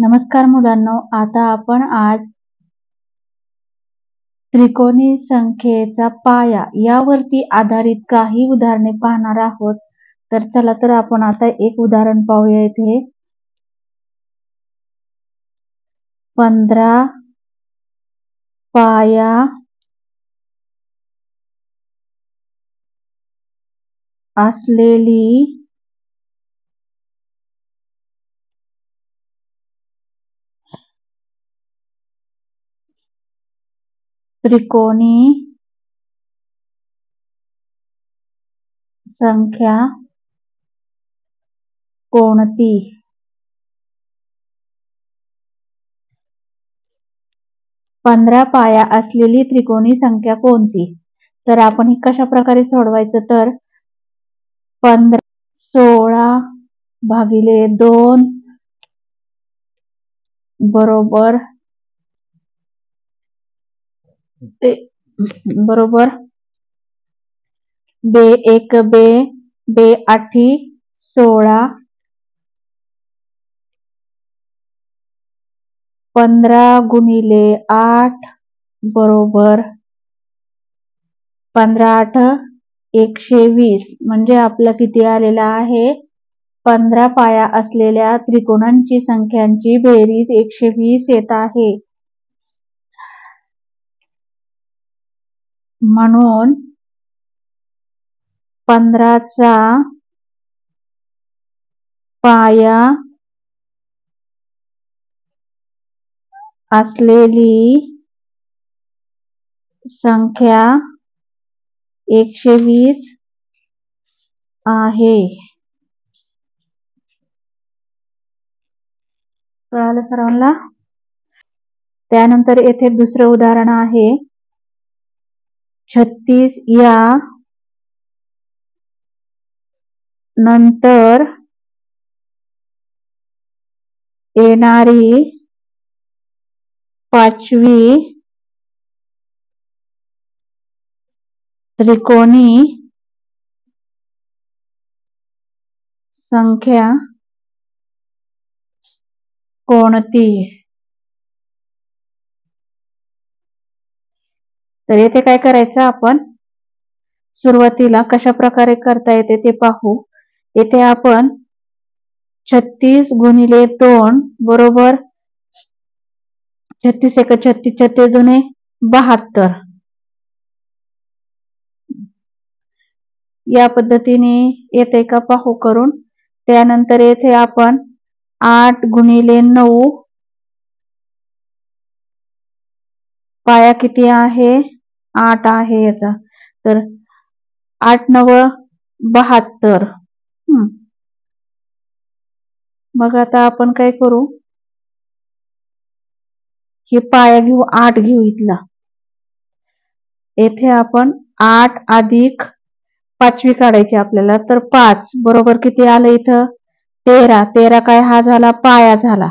नमस्कार मुलांनो, आता आपण आज त्रिकोणी संख्येचा पाया यावरती आधारित काही उदाहरणे पाहणार आहोत. तर चला तर आपण आता एक उदाहरण पाहूया. इथे 15 पाया असलेली त्रिकोणी संख्या कोणती? 15 पाया असलेली त्रिकोणी संख्या कोणती? तर आपण ही कशा प्रकारे सोडवायचं, तर 15 16 भागिले 2 बरोबर बे एक बे आठी 16 15 गुणिले 8 बरोबर 15 8 120. म्हणजे आपला किती आलेला आहे? 15 पाया असलेल्या त्रिकोणांची संख्यांची बेरीज 120 येत आहे. म्हणून 15चा पाया असलेली संख्या 120 आहे. कळालं सर्वांना? त्यानंतर येथे दुसरं उदाहरण आहे. 36 या नंतर येणारी 5वी त्रिकोणी संख्या कोणती? तर येथे काय करायचं, आपण सुरुवातीला कशा प्रकारे करता येते ते पाहू. येथे आपण 36 गुणिले 2 बरोबर 36 एक 36 36 दुने 72 या पद्धतीने येते का पाहू करून. त्यानंतर येथे आपण 8 गुणिले 9 पाया किती आहे? 8 आहे याचा. तर 8 9 72. मग आता आपण काय करू, हे पाया घेऊ, 8 घेऊ इथला. येथे आपण 8 अधिक 5वी काढायची आपल्याला. तर 5 बरोबर किती आलं इथं? 13. 13 काय हा झाला? पाया झाला.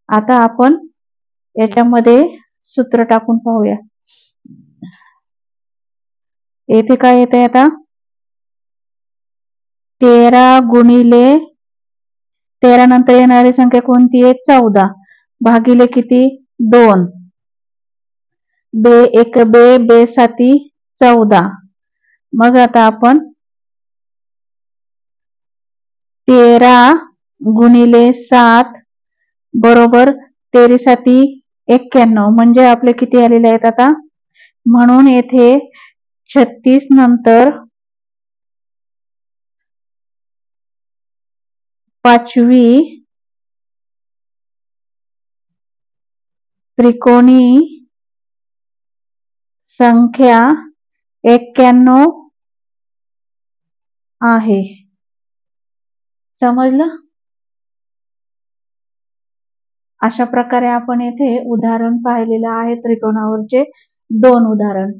आता आपण याच्यामध्ये सूत्र टाकून पाहूया. येथे काय येते आता? 13 गुणिले 13 नंतर येणारी संख्या कोणती आहे? 14 भागिले किती? 2. बे एक बे 7 14. मग आता आपण 13 गुणिले 7 बरोबर 13 7 91. म्हणजे आपले किती आलेले आहेत आता? म्हणून येथे 36 नंतर 5वी त्रिकोणी संख्या 91 आहे. समजलं? अशा प्रकारे आपण येथे उदाहरण पाहिलेलं आहे. त्रिकोणावरचे 2 उदाहरण.